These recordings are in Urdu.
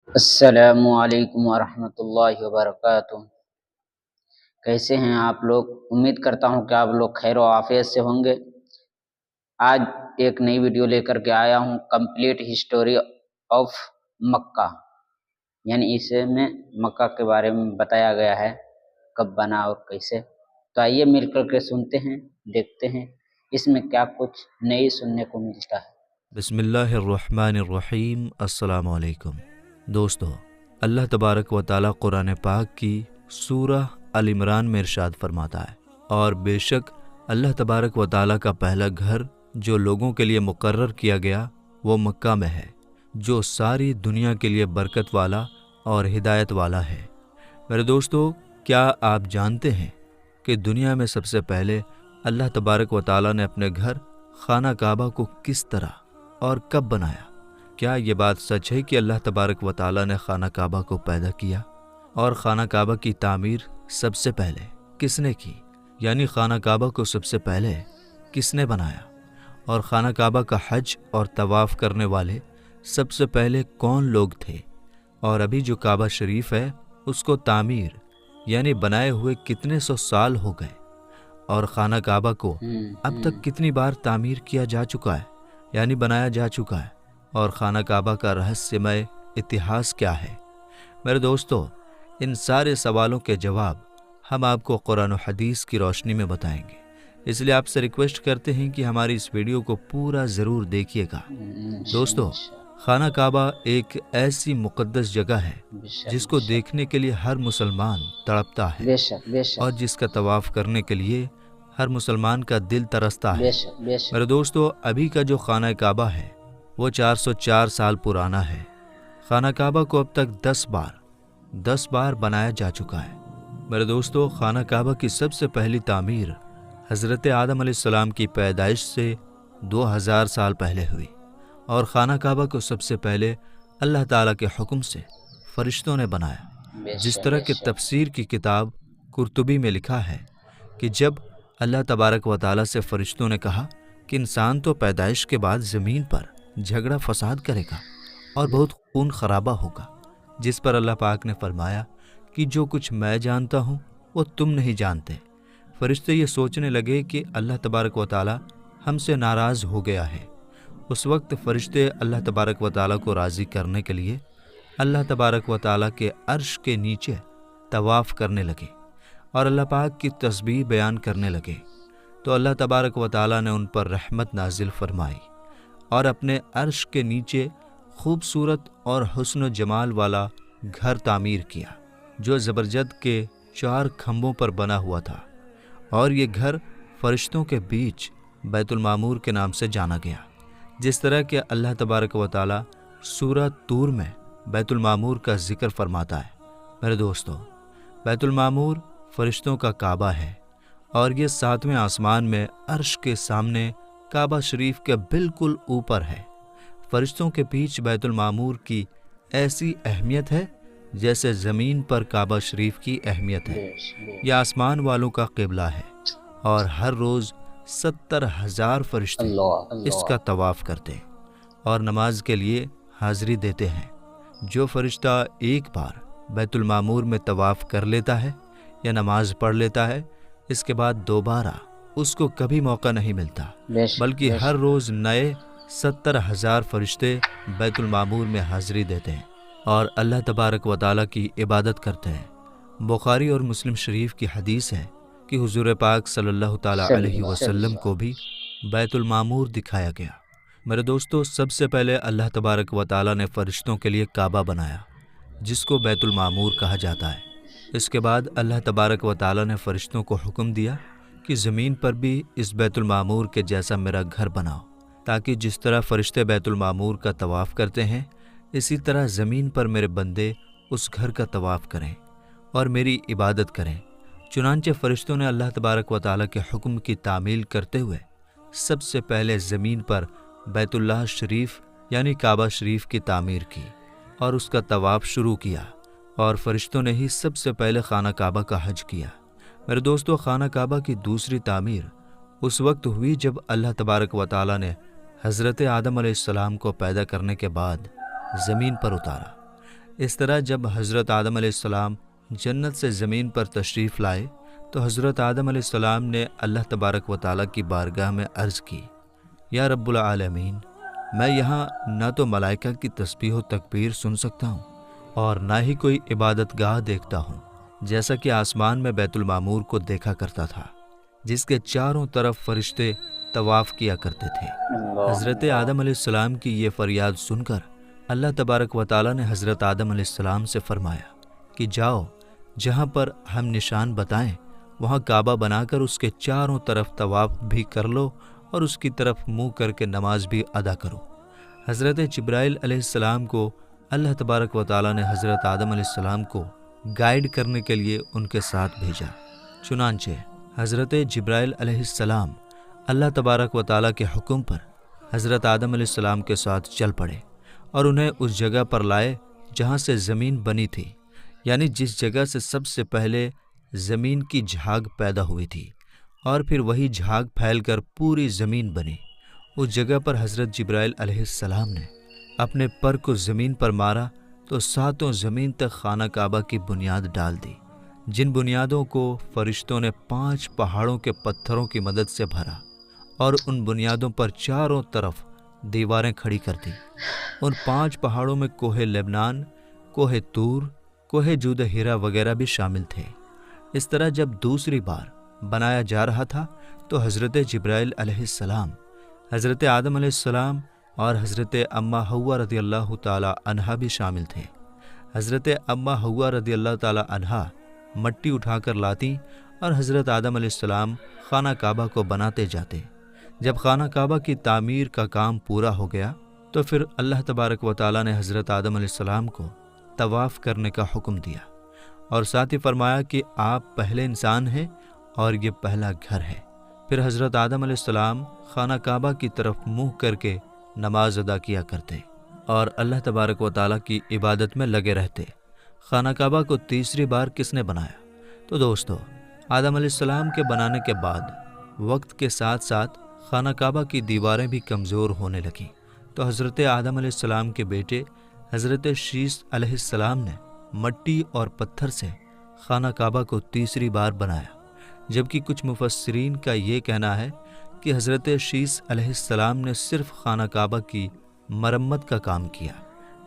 السلام علیکم ورحمۃ اللہ وبرکاتہ۔ کیسے ہیں آپ لوگ؟ امید کرتا ہوں کہ آپ لوگ خیر و عافیت سے ہوں گے۔ آج ایک نئی ویڈیو لے کر کے آیا ہوں، کمپلیٹ ہسٹوری آف مکہ، یعنی اسے میں مکہ کے بارے میں بتایا گیا ہے، کب بنا اور کیسے۔ تو آئیے مل کر کے سنتے ہیں، دیکھتے ہیں اس میں کیا کچھ نئی سننے کو ملتا ہے۔ بسم اللہ الرحمن الرحیم۔ السلام علیکم دوستو، اللہ تبارک و تعالیٰ قرآن پاک کی سورہ ال عمران میں ارشاد فرماتا ہے، اور بے شک اللہ تبارک و تعالیٰ کا پہلا گھر جو لوگوں کے لیے مقرر کیا گیا وہ مکہ میں ہے، جو ساری دنیا کے لیے برکت والا اور ہدایت والا ہے۔ میرے دوستو، کیا آپ جانتے ہیں کہ دنیا میں سب سے پہلے اللہ تبارک و تعالیٰ نے اپنے گھر خانہ کعبہ کو کس طرح اور کب بنایا؟ کیا یہ بات سچ ہے کہ اللہ تبارک و تعالیٰ نے خانہ کعبہ کو پیدا کیا؟ اور خانہ کعبہ کی تعمیر سب سے پہلے کس نے کی؟ یعنی خانہ کعبہ کو سب سے پہلے کس نے بنایا؟ اور خانہ کعبہ کا حج اور طواف کرنے والے سب سے پہلے کون لوگ تھے؟ اور ابھی جو کعبہ شریف ہے اس کو تعمیر یعنی بنائے ہوئے کتنے سو سال ہو گئے؟ اور خانہ کعبہ کو اب تک کتنی بار تعمیر کیا جا چکا ہے یعنی بنایا جا چکا ہے؟ اور خانہ کعبہ کا رہسیمئے اتہاس کیا ہے؟ میرے دوستو، ان سارے سوالوں کے جواب ہم آپ کو قرآن و حدیث کی روشنی میں بتائیں گے، اس لیے آپ سے ریکویسٹ کرتے ہیں کہ ہماری اس ویڈیو کو پورا ضرور دیکھیے گا۔ دوستو، خانہ کعبہ ایک ایسی مقدس جگہ ہے جس کو دیکھنے کے لیے ہر مسلمان تڑپتا ہے، اور جس کا طواف کرنے کے لیے ہر مسلمان کا دل ترستا ہے۔ میرے دوستو، ابھی کا جو خانہ کعبہ ہے وہ 404 سال پرانا ہے۔ خانہ کعبہ کو اب تک 10 بار بنایا جا چکا ہے۔ میرے دوستو، خانہ کعبہ کی سب سے پہلی تعمیر حضرت آدم علیہ السلام کی پیدائش سے 2000 سال پہلے ہوئی، اور خانہ کعبہ کو سب سے پہلے اللہ تعالیٰ کے حکم سے فرشتوں نے بنایا۔ جس طرح کہ تفسیر کی کتاب قرطبی میں لکھا ہے کہ جب اللہ تبارک و تعالیٰ سے فرشتوں نے کہا کہ انسان تو پیدائش کے بعد زمین پر جھگڑا فساد کرے گا اور بہت خون خرابہ ہوگا، جس پر اللہ پاک نے فرمایا کہ جو کچھ میں جانتا ہوں وہ تم نہیں جانتے۔ فرشتے یہ سوچنے لگے کہ اللہ تبارک و تعالیٰ ہم سے ناراض ہو گیا ہے۔ اس وقت فرشتے اللہ تبارک و تعالیٰ کو راضی کرنے کے لیے اللہ تبارک و تعالیٰ کے عرش کے نیچے طواف کرنے لگے اور اللہ پاک کی تسبیح بیان کرنے لگے، تو اللہ تبارک و تعالیٰ نے ان پر رحمت نازل فرمائی اور اپنے عرش کے نیچے خوبصورت اور حسن و جمال والا گھر تعمیر کیا، جو زبرجد کے 4 کھمبوں پر بنا ہوا تھا، اور یہ گھر فرشتوں کے بیچ بیت المعمور کے نام سے جانا گیا۔ جس طرح کہ اللہ تبارک و تعالیٰ سورہ طور میں بیت المعمور کا ذکر فرماتا ہے۔ میرے دوستو، بیت المعمور فرشتوں کا کعبہ ہے، اور یہ 7ویں آسمان میں عرش کے سامنے کعبہ شریف کے بالکل اوپر ہے۔ فرشتوں کے بیچ بیت المعمور کی ایسی اہمیت ہے جیسے زمین پر کعبہ شریف کی اہمیت ہے۔ یہ آسمان والوں کا قبلہ ہے، اور ہر روز 70,000 فرشتے اس کا طواف کرتے اور نماز کے لیے حاضری دیتے ہیں۔ جو فرشتہ ایک بار بیت المعمور میں طواف کر لیتا ہے یا نماز پڑھ لیتا ہے، اس کے بعد دوبارہ اس کو کبھی موقع نہیں ملتا، بلکہ ہر روز نئے 70,000 فرشتے بیت المعمور میں حاضری دیتے ہیں اور اللہ تبارک و تعالیٰ کی عبادت کرتے ہیں۔ بخاری اور مسلم شریف کی حدیث ہے کہ حضور پاک صلی اللہ تعالیٰ علیہ وسلم کو بھی بیت المعمور دکھایا گیا۔ میرے دوستو، سب سے پہلے اللہ تبارک و تعالیٰ نے فرشتوں کے لیے کعبہ بنایا، جس کو بیت المعمور کہا جاتا ہے۔ اس کے بعد اللہ تبارک و تعالیٰ نے فرشتوں کو حکم دیا کہ زمین پر بھی اس بیت المعمور کے جیسا میرا گھر بناؤ، تاکہ جس طرح فرشتے بیت المعمور کا طواف کرتے ہیں، اسی طرح زمین پر میرے بندے اس گھر کا طواف کریں اور میری عبادت کریں۔ چنانچہ فرشتوں نے اللہ تبارک و تعالیٰ کے حکم کی تعمیل کرتے ہوئے سب سے پہلے زمین پر بیت اللہ شریف یعنی کعبہ شریف کی تعمیر کی اور اس کا طواف شروع کیا، اور فرشتوں نے ہی سب سے پہلے خانہ کعبہ کا حج کیا۔ میرے دوستو، خانہ کعبہ کی دوسری تعمیر اس وقت ہوئی جب اللہ تبارک و تعالیٰ نے حضرت آدم علیہ السلام کو پیدا کرنے کے بعد زمین پر اتارا۔ اس طرح جب حضرت آدم علیہ السلام جنت سے زمین پر تشریف لائے تو حضرت آدم علیہ السلام نے اللہ تبارک و تعالیٰ کی بارگاہ میں عرض کی، یا رب العالمین، میں یہاں نہ تو ملائکہ کی تسبیح و تکبیر سن سکتا ہوں اور نہ ہی کوئی عبادت گاہ دیکھتا ہوں جیسا کہ آسمان میں بیت المعمور کو دیکھا کرتا تھا، جس کے چاروں طرف فرشتے طواف کیا کرتے تھے۔ حضرت آدم علیہ السلام کی یہ فریاد سن کر اللہ تبارک و تعالیٰ نے حضرت آدم علیہ السلام سے فرمایا کہ جاؤ، جہاں پر ہم نشان بتائیں وہاں کعبہ بنا کر اس کے چاروں طرف طواف بھی کر لو اور اس کی طرف منہ کر کے نماز بھی ادا کرو۔ حضرت جبرائیل علیہ السلام کو اللہ تبارک و تعالیٰ نے حضرت آدم علیہ السلام کو گائیڈ کرنے کے لیے ان کے ساتھ بھیجا۔ چنانچہ حضرت جبرائیل علیہ السلام اللہ تبارک و تعالیٰ کے حکم پر حضرت آدم علیہ السلام کے ساتھ چل پڑے اور انہیں اس جگہ پر لائے جہاں سے زمین بنی تھی، یعنی جس جگہ سے سب سے پہلے زمین کی جھاگ پیدا ہوئی تھی اور پھر وہی جھاگ پھیل کر پوری زمین بنی۔ اس جگہ پر حضرت جبرائیل علیہ السلام نے اپنے پر کو زمین پر مارا تو ساتوں زمین تک خانہ کعبہ کی بنیاد ڈال دی، جن بنیادوں کو فرشتوں نے 5 پہاڑوں کے پتھروں کی مدد سے بھرا اور ان بنیادوں پر چاروں طرف دیواریں کھڑی کر دی۔ ان 5 پہاڑوں میں کوہ لبنان، کوہ طور، کوہ جود ہیرا وغیرہ بھی شامل تھے۔ اس طرح جب دوسری بار بنایا جا رہا تھا تو حضرت جبرائیل علیہ السلام، حضرت آدم علیہ السلام اور حضرت اماں حوا رضی اللہ تعالی عنہا بھی شامل تھے۔ حضرت اماں حوا رضی اللہ تعالی عنہا مٹی اٹھا کر لاتی اور حضرت آدم علیہ السلام خانہ کعبہ کو بناتے جاتے۔ جب خانہ کعبہ کی تعمیر کا کام پورا ہو گیا تو پھر اللہ تبارک و تعالیٰ نے حضرت آدم علیہ السلام کو طواف کرنے کا حکم دیا اور ساتھ ہی فرمایا کہ آپ پہلے انسان ہیں اور یہ پہلا گھر ہے۔ پھر حضرت آدم علیہ السلام خانہ کعبہ کی طرف منہ کر کے نماز ادا کیا کرتے اور اللہ تبارک و تعالیٰ کی عبادت میں لگے رہتے۔ خانہ کعبہ کو تیسری بار کس نے بنایا؟ تو دوستو، آدم علیہ السلام کے بنانے کے بعد وقت کے ساتھ ساتھ خانہ کعبہ کی دیواریں بھی کمزور ہونے لگیں، تو حضرت آدم علیہ السلام کے بیٹے حضرت شیث علیہ السلام نے مٹی اور پتھر سے خانہ کعبہ کو تیسری بار بنایا، جبکہ کچھ مفسرین کا یہ کہنا ہے کہ حضرت شیث علیہ السلام نے صرف خانہ کعبہ کی مرمت کا کام کیا،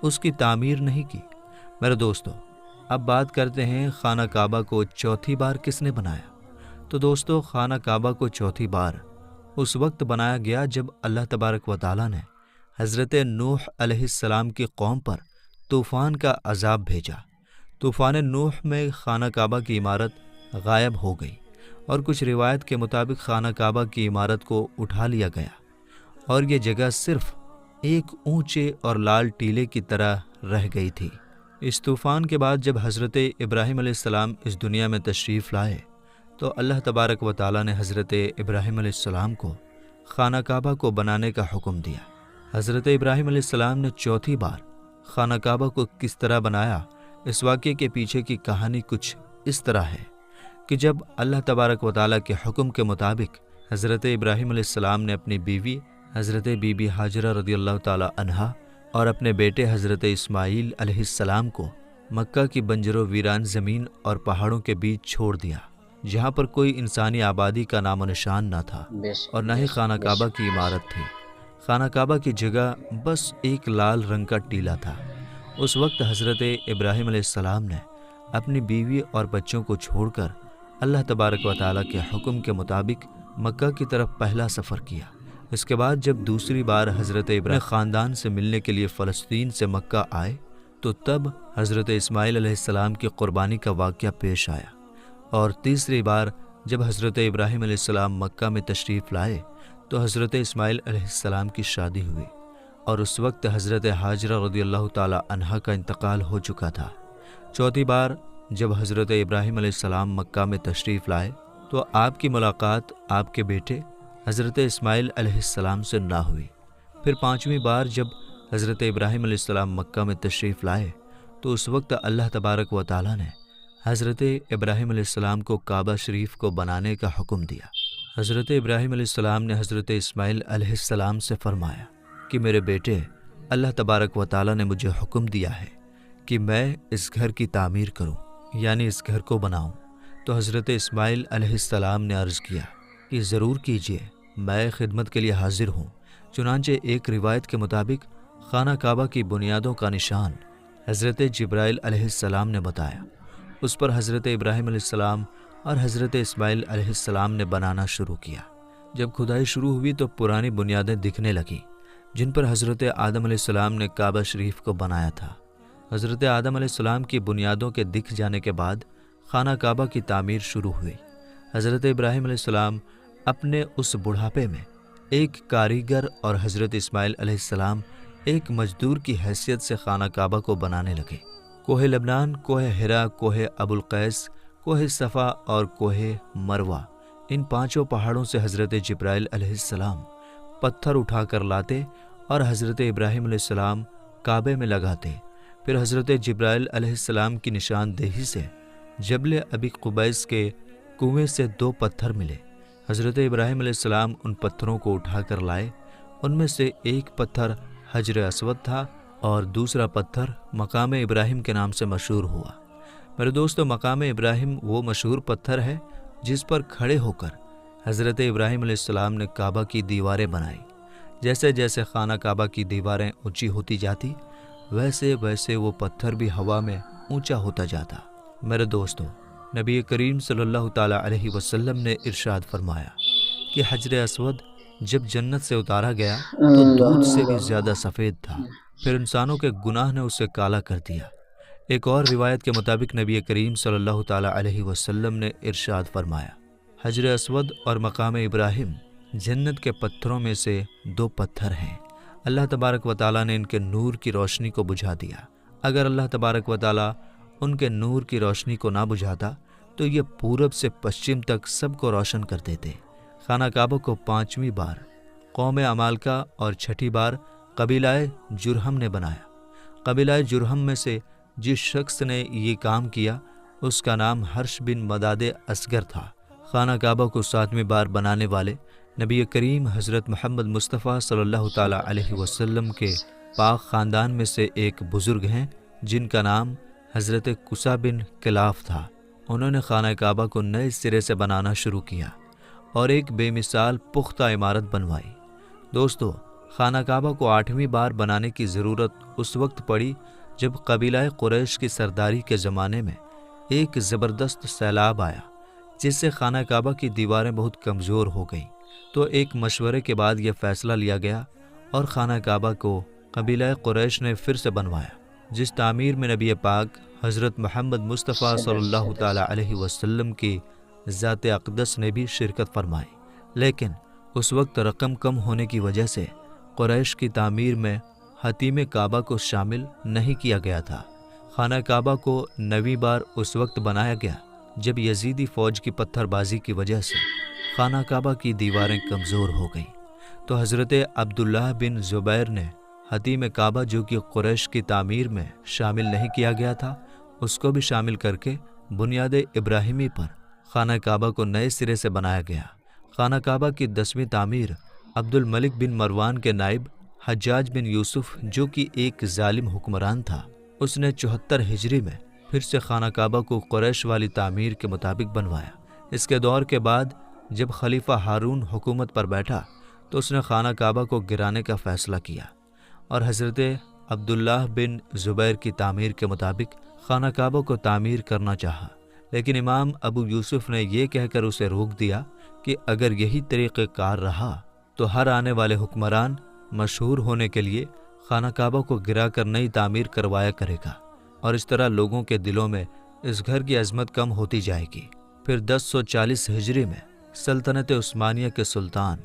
اس کی تعمیر نہیں کی۔ میرے دوستو، اب بات کرتے ہیں خانہ کعبہ کو چوتھی بار کس نے بنایا؟ تو دوستو، خانہ کعبہ کو چوتھی بار اس وقت بنایا گیا جب اللہ تبارک و تعالیٰ نے حضرت نوح علیہ السلام کی قوم پر طوفان کا عذاب بھیجا۔ طوفان نوح میں خانہ کعبہ کی عمارت غائب ہو گئی اور کچھ روایت کے مطابق خانہ کعبہ کی عمارت کو اٹھا لیا گیا اور یہ جگہ صرف ایک اونچے اور لال ٹیلے کی طرح رہ گئی تھی۔ اس طوفان کے بعد جب حضرت ابراہیم علیہ السلام اس دنیا میں تشریف لائے تو اللہ تبارک و تعالیٰ نے حضرت ابراہیم علیہ السلام کو خانہ کعبہ کو بنانے کا حکم دیا۔ حضرت ابراہیم علیہ السلام نے چوتھی بار خانہ کعبہ کو کس طرح بنایا، اس واقعے کے پیچھے کی کہانی کچھ اس طرح ہے کہ جب اللہ تبارک و تعالیٰ کے حکم کے مطابق حضرت ابراہیم علیہ السلام نے اپنی بیوی حضرت بی بی ہاجرہ رضی اللہ تعالیٰ عنہا اور اپنے بیٹے حضرت اسماعیل علیہ السلام کو مکہ کی بنجر و ویران زمین اور پہاڑوں کے بیچ چھوڑ دیا، جہاں پر کوئی انسانی آبادی کا نام و نشان نہ تھا اور نہ ہی خانہ کعبہ کی عمارت تھی۔ خانہ کعبہ کی جگہ بس ایک لال رنگ کا ٹیلا تھا۔ اس وقت حضرت ابراہیم علیہ السلام نے اپنی بیوی اور بچوں کو چھوڑ کر اللہ تبارک و تعالیٰ کے حکم کے مطابق مکہ کی طرف پہلا سفر کیا۔ اس کے بعد جب دوسری بار حضرت ابراہیم خاندان سے ملنے کے لیے فلسطین سے مکہ آئے تو تب حضرت اسماعیل علیہ السلام کی قربانی کا واقعہ پیش آیا، اور تیسری بار جب حضرت ابراہیم علیہ السلام مکہ میں تشریف لائے تو حضرت اسماعیل علیہ السلام کی شادی ہوئی اور اس وقت حضرت ہاجرہ رضی اللہ تعالی عنہا کا انتقال ہو چکا تھا۔ چوتھی بار جب حضرت ابراہیم علیہ السلام مکہ میں تشریف لائے تو آپ کی ملاقات آپ کے بیٹے حضرت اسماعیل علیہ السلام سے نہ ہوئی۔ پھر پانچویں بار جب حضرت ابراہیم علیہ السلام مکہ میں تشریف لائے تو اس وقت اللہ تبارک و تعالیٰ نے حضرت ابراہیم علیہ السلام کو کعبہ شریف کو بنانے کا حکم دیا۔ حضرت ابراہیم علیہ السلام نے حضرت اسماعیل علیہ السلام سے فرمایا کہ میرے بیٹے، اللہ تبارک و تعالیٰ نے مجھے حکم دیا ہے کہ میں اس گھر کی تعمیر کروں، یعنی اس گھر کو بناؤں۔ تو حضرت اسماعیل علیہ السلام نے عرض کیا کہ ضرور کیجیے، میں خدمت کے لیے حاضر ہوں۔ چنانچہ ایک روایت کے مطابق خانہ کعبہ کی بنیادوں کا نشان حضرت جبرائیل علیہ السلام نے بتایا۔ اس پر حضرت ابراہیم علیہ السلام اور حضرت اسماعیل علیہ السلام نے بنانا شروع کیا۔ جب کھدائی شروع ہوئی تو پرانی بنیادیں دکھنے لگیں جن پر حضرت آدم علیہ السلام نے کعبہ شریف کو بنایا تھا۔ حضرت آدم علیہ السلام کی بنیادوں کے دکھ جانے کے بعد خانہ کعبہ کی تعمیر شروع ہوئی۔ حضرت ابراہیم علیہ السلام اپنے اس بڑھاپے میں ایک کاریگر اور حضرت اسماعیل علیہ السلام ایک مزدور کی حیثیت سے خانہ کعبہ کو بنانے لگے۔ کوہ لبنان، کوہ ہرا، کوہ ابو القیس، کوہ صفا اور کوہ مروہ، ان پانچوں پہاڑوں سے حضرت جبرائیل علیہ السلام پتھر اٹھا کر لاتے اور حضرت ابراہیم علیہ السلام کعبے میں لگاتے۔ پھر حضرت جبرائیل علیہ السلام کی نشاندہی سے جبل ابی قبیس کے کنویں سے 2 پتھر ملے۔ حضرت ابراہیم علیہ السلام ان پتھروں کو اٹھا کر لائے۔ ان میں سے ایک پتھر حجر اسود تھا اور دوسرا پتھر مقام ابراہیم کے نام سے مشہور ہوا۔ میرے دوستو، مقام ابراہیم وہ مشہور پتھر ہے جس پر کھڑے ہو کر حضرت ابراہیم علیہ السلام نے کعبہ کی دیواریں بنائی۔ جیسے جیسے خانہ کعبہ کی دیواریں اونچی ہوتی جاتی، ویسے ویسے وہ پتھر بھی ہوا میں اونچا ہوتا جاتا۔ میرے دوستو، نبی کریم صلی اللہ تعالیٰ علیہ وسلم نے ارشاد فرمایا کہ حجر اسود جب جنت سے اتارا گیا تو دودھ سے بھی زیادہ سفید تھا، پھر انسانوں کے گناہ نے اسے کالا کر دیا۔ ایک اور روایت کے مطابق نبی کریم صلی اللہ تعالیٰ علیہ وسلم نے ارشاد فرمایا، حجر اسود اور مقام ابراہیم جنت کے پتھروں میں سے 2 پتھر ہیں۔ اللہ تبارک و تعالیٰ نے ان کے نور کی روشنی کو بجھا دیا۔ اگر اللہ تبارک و تعالیٰ ان کے نور کی روشنی کو نہ بجھاتا تو یہ پورب سے پشچم تک سب کو روشن کر دیتے۔ خانہ کعبہ کو 5ویں بار قوم عمالقہ اور 6ٹھی بار قبیلہ جرہم نے بنایا۔ قبیلہ جرہم میں سے جس شخص نے یہ کام کیا اس کا نام حرش بن مداد اصغر تھا۔ خانہ کعبہ کو 7ویں بار بنانے والے نبی کریم حضرت محمد مصطفیٰ صلی اللہ تعالیٰ علیہ وسلم کے پاک خاندان میں سے ایک بزرگ ہیں جن کا نام حضرت قصہ بن کلاف تھا۔ انہوں نے خانہ کعبہ کو نئے سرے سے بنانا شروع کیا اور ایک بے مثال پختہ عمارت بنوائی۔ دوستو، خانہ کعبہ کو 8ویں بار بنانے کی ضرورت اس وقت پڑی جب قبیلہ قریش کی سرداری کے زمانے میں ایک زبردست سیلاب آیا جس سے خانہ کعبہ کی دیواریں بہت کمزور ہو گئیں۔ تو ایک مشورے کے بعد یہ فیصلہ لیا گیا اور خانہ کعبہ کو قبیلہ قریش نے پھر سے بنوایا، جس تعمیر میں نبی پاک حضرت محمد مصطفیٰ صلی اللہ تعالیٰ علیہ وسلم کی ذات اقدس نے بھی شرکت فرمائی۔ لیکن اس وقت رقم کم ہونے کی وجہ سے قریش کی تعمیر میں حتیم کعبہ کو شامل نہیں کیا گیا تھا۔ خانہ کعبہ کو 9ویں بار اس وقت بنایا گیا جب یزیدی فوج کی پتھر بازی کی وجہ سے خانہ کعبہ کی دیواریں کمزور ہو گئیں۔ تو حضرت عبداللہ بن زبیر نے حتیم کعبہ جو کہ قریش کی تعمیر میں شامل نہیں کیا گیا تھا اس کو بھی شامل کر کے بنیاد ابراہیمی پر خانہ کعبہ کو نئے سرے سے بنایا گیا۔ خانہ کعبہ کی 10ویں تعمیر عبد الملک بن مروان کے نائب حجاج بن یوسف جو کہ ایک ظالم حکمران تھا، اس نے 74 ہجری میں پھر سے خانہ کعبہ کو قریش والی تعمیر کے مطابق بنوایا۔ اس کے دور کے بعد جب خلیفہ ہارون حکومت پر بیٹھا تو اس نے خانہ کعبہ کو گرانے کا فیصلہ کیا اور حضرت عبداللہ بن زبیر کی تعمیر کے مطابق خانہ کعبہ کو تعمیر کرنا چاہا، لیکن امام ابو یوسف نے یہ کہہ کر اسے روک دیا کہ اگر یہی طریقہ کار رہا تو ہر آنے والے حکمران مشہور ہونے کے لیے خانہ کعبہ کو گرا کر نئی تعمیر کروایا کرے گا اور اس طرح لوگوں کے دلوں میں اس گھر کی عظمت کم ہوتی جائے گی۔ پھر 1040 ہجری میں سلطنت عثمانیہ کے سلطان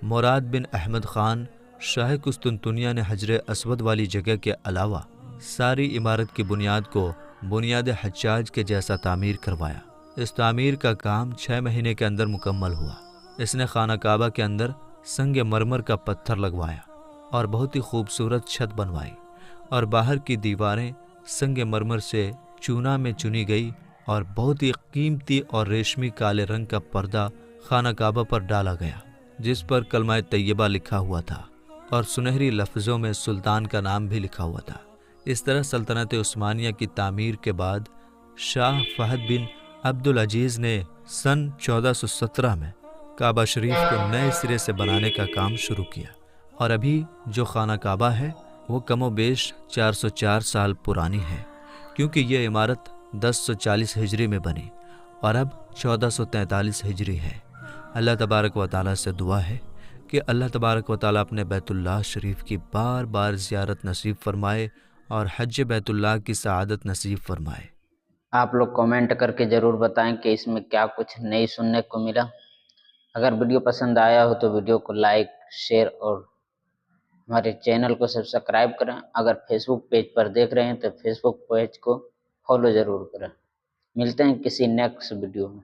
مراد بن احمد خان شاہ قسطنطنیہ نے حجر اسود والی جگہ کے علاوہ ساری عمارت کی بنیاد کو بنیاد حجاج کے جیسا تعمیر کروایا۔ اس تعمیر کا کام 6 مہینے کے اندر مکمل ہوا۔ اس نے خانہ کعبہ کے اندر سنگ مرمر کا پتھر لگوایا اور بہت ہی خوبصورت چھت بنوائی اور باہر کی دیواریں سنگ مرمر سے چونا میں چنی گئی اور بہت ہی قیمتی اور ریشمی کالے رنگ کا پردہ خانہ کعبہ پر ڈالا گیا جس پر کلمہ طیبہ لکھا ہوا تھا اور سنہری لفظوں میں سلطان کا نام بھی لکھا ہوا تھا۔ اس طرح سلطنت عثمانیہ کی تعمیر کے بعد شاہ فہد بن عبدالعزیز نے سن 1417 میں کعبہ شریف کو نئے سرے سے بنانے کا کام شروع کیا، اور ابھی جو خانہ کعبہ ہے وہ کم و بیش 404 سال پرانی ہے، کیونکہ یہ عمارت 1040 ہجری میں بنی اور اب 1443 ہجری ہے۔ اللہ تبارک و تعالیٰ سے دعا ہے کہ اللہ تبارک و تعالیٰ اپنے بیت اللہ شریف کی بار بار زیارت نصیب فرمائے اور حج بیت اللہ کی سعادت نصیب فرمائے۔ آپ لوگ کمنٹ کر کے ضرور بتائیں کہ اس میں کیا کچھ نئی سننے کو ملا۔ اگر ویڈیو پسند آیا ہو تو ویڈیو کو لائک، شیئر اور ہمارے چینل کو سبسکرائب کریں۔ اگر فیس بک پیج پر دیکھ رہے ہیں تو فیس بک پیج کو فالو ضرور کریں۔ ملتے ہیں کسی نیکسٹ ویڈیو میں۔